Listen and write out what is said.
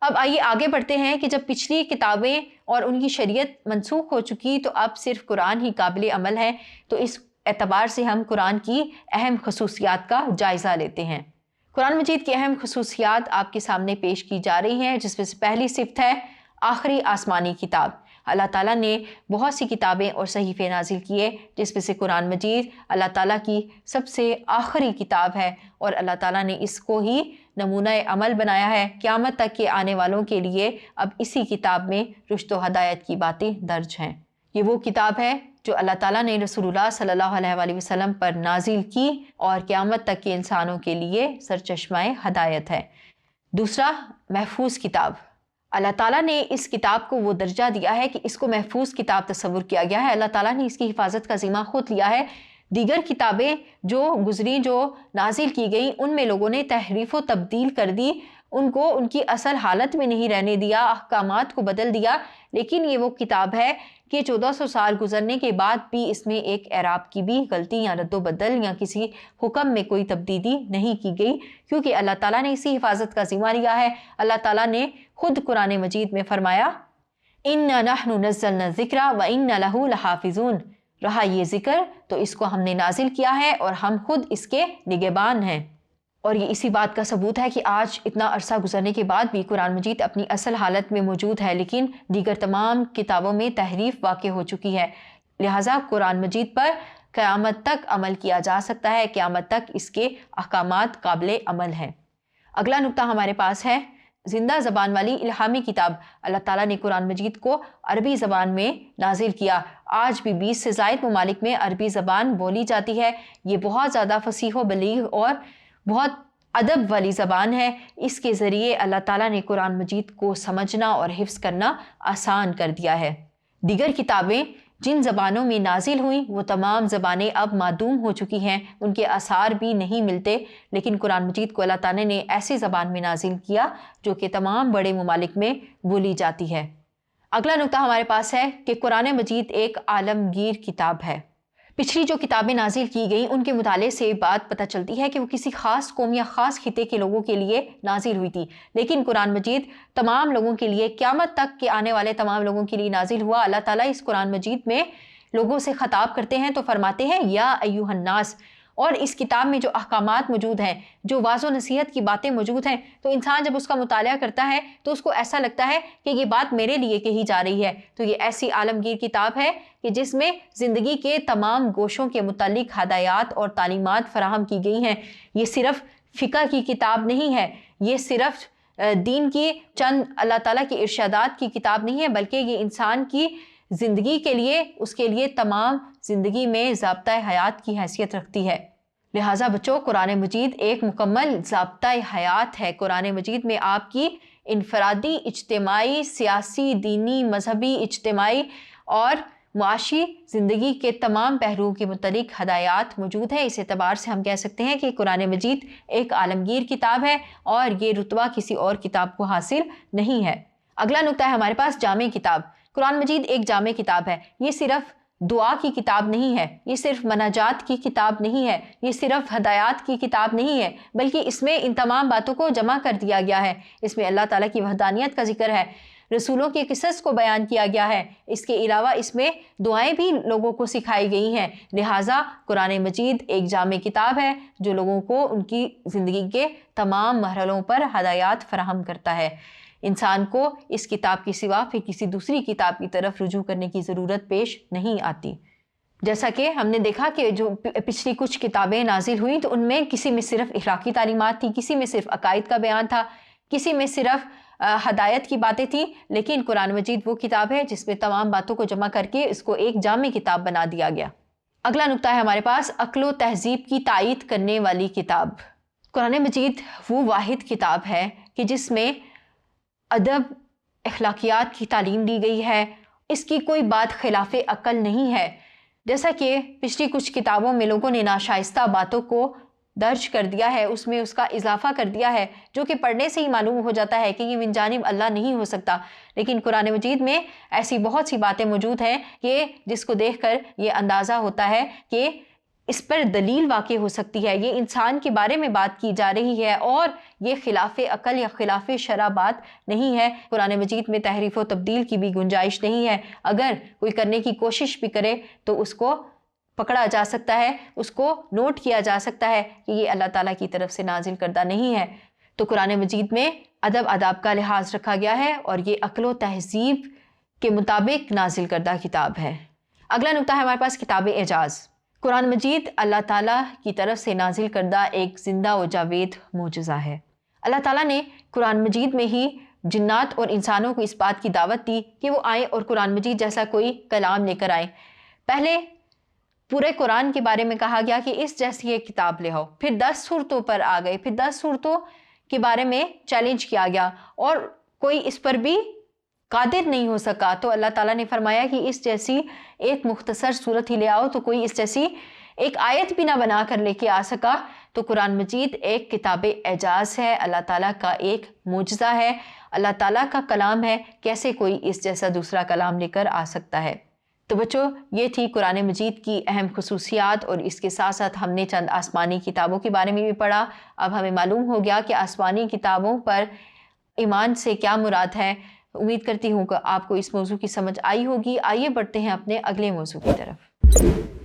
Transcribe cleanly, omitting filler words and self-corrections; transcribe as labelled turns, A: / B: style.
A: اب آئیے آگے بڑھتے ہیں کہ جب پچھلی کتابیں اور ان کی شریعت منسوخ ہو چکی تو اب صرف قرآن ہی قابل عمل ہے، تو اس اعتبار سے ہم قرآن کی اہم خصوصیات کا جائزہ لیتے ہیں۔ قرآن مجید کی اہم خصوصیات آپ کے سامنے پیش کی جا رہی ہیں، جس میں سے پہلی صفت ہے آخری آسمانی کتاب۔ اللہ تعالیٰ نے بہت سی کتابیں اور صحیفے نازل کیے، جس میں سے قرآن مجید اللہ تعالیٰ کی سب سے آخری کتاب ہے، اور اللہ تعالیٰ نے اس کو ہی نمونہ عمل بنایا ہے۔ قیامت تک کے آنے والوں کے لیے اب اسی کتاب میں رشد و ہدایت کی باتیں درج ہیں۔ یہ وہ کتاب ہے جو اللہ تعالیٰ نے رسول اللہ صلی اللہ علیہ وآلہ وسلم پر نازل کی اور قیامت تک کے انسانوں کے لیے سرچشمہ ہدایت ہے۔ دوسرا، محفوظ کتاب۔ اللہ تعالیٰ نے اس کتاب کو وہ درجہ دیا ہے کہ اس کو محفوظ کتاب تصور کیا گیا ہے۔ اللہ تعالیٰ نے اس کی حفاظت کا ذمہ خود لیا ہے۔ دیگر کتابیں جو گزری، جو نازل کی گئیں، ان میں لوگوں نے تحریف و تبدیل کر دی، ان کو ان کی اصل حالت میں نہیں رہنے دیا، احکامات کو بدل دیا۔ لیکن یہ وہ کتاب ہے کہ 1400 سال گزرنے کے بعد بھی اس میں ایک اعراب کی بھی غلطی یا رد و بدل یا کسی حکم میں کوئی تبدیلی نہیں کی گئی، کیونکہ اللہ تعالیٰ نے اسی حفاظت کا ذمہ لیا ہے۔ اللہ تعالیٰ نے خود قرآن مجید میں فرمایا اِنَّا نَحْنُ نَزَّلْنَا الذِّكْرَ وَإِنَّا لَهُ لَحَافِظُونَ، رہا یہ ذکر تو اس کو ہم نے نازل کیا ہے اور ہم خود اس کے نگہبان ہیں۔ اور یہ اسی بات کا ثبوت ہے کہ آج اتنا عرصہ گزرنے کے بعد بھی قرآن مجید اپنی اصل حالت میں موجود ہے، لیکن دیگر تمام کتابوں میں تحریف واقع ہو چکی ہے۔ لہٰذا قرآن مجید پر قیامت تک عمل کیا جا سکتا ہے، قیامت تک اس کے احکامات قابل عمل ہیں۔ اگلا نقطہ ہمارے پاس ہے زندہ زبان والی الہامی کتاب۔ اللہ تعالیٰ نے قرآن مجید کو عربی زبان میں نازل کیا۔ آج بھی 20 سے زائد ممالک میں عربی زبان بولی جاتی ہے۔ یہ بہت زیادہ فصیح و بلیغ اور بہت ادب والی زبان ہے۔ اس کے ذریعے اللہ تعالیٰ نے قرآن مجید کو سمجھنا اور حفظ کرنا آسان کر دیا ہے۔ دیگر کتابیں جن زبانوں میں نازل ہوئیں وہ تمام زبانیں اب معدوم ہو چکی ہیں، ان کے آثار بھی نہیں ملتے، لیکن قرآن مجید کو اللہ تعالیٰ نے ایسی زبان میں نازل کیا جو کہ تمام بڑے ممالک میں بولی جاتی ہے۔ اگلا نقطہ ہمارے پاس ہے کہ قرآن مجید ایک عالمگیر کتاب ہے۔ پچھلی جو کتابیں نازل کی گئیں ان کے مطالعے سے بات پتہ چلتی ہے کہ وہ کسی خاص قوم یا خاص خطے کے لوگوں کے لیے نازل ہوئی تھی، لیکن قرآن مجید تمام لوگوں کے لیے، قیامت تک کے آنے والے تمام لوگوں کے لیے نازل ہوا۔ اللہ تعالیٰ اس قرآن مجید میں لوگوں سے خطاب کرتے ہیں تو فرماتے ہیں یا ایھا الناس، اور اس کتاب میں جو احکامات موجود ہیں، جو واضح و نصیحت کی باتیں موجود ہیں، تو انسان جب اس کا مطالعہ کرتا ہے تو اس کو ایسا لگتا ہے کہ یہ بات میرے لیے کہی جا رہی ہے۔ تو یہ ایسی عالمگیر کتاب ہے کہ جس میں زندگی کے تمام گوشوں کے متعلق ہدایات اور تعلیمات فراہم کی گئی ہیں۔ یہ صرف فقہ کی کتاب نہیں ہے، یہ صرف دین کی چند اللہ تعالیٰ کی ارشادات کی کتاب نہیں ہے، بلکہ یہ انسان کی زندگی کے لیے، اس کے لیے تمام زندگی میں ضابطۂ حیات کی حیثیت رکھتی ہے۔ لہٰذا بچوں، قرآن مجید ایک مکمل ضابطۂ حیات ہے۔ قرآن مجید میں آپ کی انفرادی، اجتماعی، سیاسی، دینی، مذہبی، اجتماعی اور معاشی زندگی کے تمام پہلوؤں کے متعلق ہدایات موجود ہیں۔ اس اعتبار سے ہم کہہ سکتے ہیں کہ قرآن مجید ایک عالمگیر کتاب ہے اور یہ رتبہ کسی اور کتاب کو حاصل نہیں ہے۔ اگلا نقطہ ہے ہمارے پاس جامع کتاب۔ قرآن مجید ایک جامع کتاب ہے۔ یہ صرف دعا کی کتاب نہیں ہے، یہ صرف مناجات کی کتاب نہیں ہے، یہ صرف ہدایات کی کتاب نہیں ہے، بلکہ اس میں ان تمام باتوں کو جمع کر دیا گیا ہے۔ اس میں اللہ تعالیٰ کی وحدانیت کا ذکر ہے، رسولوں کے قصص کو بیان کیا گیا ہے، اس کے علاوہ اس میں دعائیں بھی لوگوں کو سکھائی گئی ہیں۔ لہٰذا قرآن مجید ایک جامع کتاب ہے جو لوگوں کو ان کی زندگی کے تمام مرحلوں پر ہدایات فراہم کرتا ہے۔ انسان کو اس کتاب کے سوا پھر کسی دوسری کتاب کی طرف رجوع کرنے کی ضرورت پیش نہیں آتی۔ جیسا کہ ہم نے دیکھا کہ جو پچھلی کچھ کتابیں نازل ہوئیں تو ان میں کسی میں صرف اخلاقی تعلیمات تھی، کسی میں صرف عقائد کا بیان تھا، کسی میں صرف ہدایت کی باتیں تھیں، لیکن قرآن مجید وہ کتاب ہے جس میں تمام باتوں کو جمع کر کے اس کو ایک جامع کتاب بنا دیا گیا۔ اگلا نقطہ ہے ہمارے پاس عقل و تہذیب کی تائید کرنے والی کتاب۔ قرآن مجید وہ واحد کتاب ہے کہ جس میں ادب، اخلاقیات کی تعلیم دی گئی ہے، اس کی کوئی بات خلاف عقل نہیں ہے۔ جیسا کہ پچھلی کچھ کتابوں میں لوگوں نے ناشائستہ باتوں کو درج کر دیا ہے، اس میں اس کا اضافہ کر دیا ہے، جو کہ پڑھنے سے ہی معلوم ہو جاتا ہے کہ یہ من جانب اللہ نہیں ہو سکتا، لیکن قرآن مجید میں ایسی بہت سی باتیں موجود ہیں کہ جس کو دیکھ کر یہ اندازہ ہوتا ہے کہ اس پر دلیل واقع ہو سکتی ہے۔ یہ انسان کے بارے میں بات کی جا رہی ہے اور یہ خلاف عقل یا خلاف شرع بات نہیں ہے۔ قرآن مجید میں تحریف و تبدیل کی بھی گنجائش نہیں ہے۔ اگر کوئی کرنے کی کوشش بھی کرے تو اس کو پکڑا جا سکتا ہے، اس کو نوٹ کیا جا سکتا ہے کہ یہ اللہ تعالیٰ کی طرف سے نازل کردہ نہیں ہے۔ تو قرآن مجید میں ادب آداب کا لحاظ رکھا گیا ہے اور یہ عقل و تہذیب کے مطابق نازل کردہ کتاب ہے۔ اگلا نقطہ ہے ہمارے پاس کتاب اعجاز۔ قرآن مجید اللہ تعالیٰ کی طرف سے نازل کردہ ایک زندہ و جاوید معجزہ ہے۔ اللہ تعالیٰ نے قرآن مجید میں ہی جنات اور انسانوں کو اس بات کی دعوت دی کہ وہ آئیں اور قرآن مجید جیسا کوئی کلام لے کر آئیں۔ پہلے پورے قرآن کے بارے میں کہا گیا کہ اس جیسی ایک کتاب لے آؤ، پھر 10 صورتوں پر آ گئے، پھر 10 صورتوں کے بارے میں چیلنج کیا گیا اور کوئی اس پر بھی قادر نہیں ہو سکا، تو اللہ تعالیٰ نے فرمایا کہ اس جیسی ایک مختصر صورت ہی لے آؤ، تو کوئی اس جیسی ایک آیت بھی نہ بنا کر لے کے آ سکا۔ تو قرآن مجید ایک کتاب اعجاز ہے، اللہ تعالیٰ کا ایک معجزہ ہے، اللہ تعالیٰ کا کلام ہے، کیسے کوئی اس جیسا دوسرا کلام لے کر آ سکتا ہے۔ تو بچوں، یہ تھی قرآن مجید کی اہم خصوصیات اور اس کے ساتھ ساتھ ہم نے چند آسمانی کتابوں کے بارے میں بھی پڑھا۔ اب ہمیں معلوم ہو گیا کہ آسمانی کتابوں پر ایمان سے کیا مراد ہے۔ امید کرتی ہوں کہ آپ کو اس موضوع کی سمجھ آئی ہوگی۔ آئیے بڑھتے ہیں اپنے اگلے موضوع کی طرف۔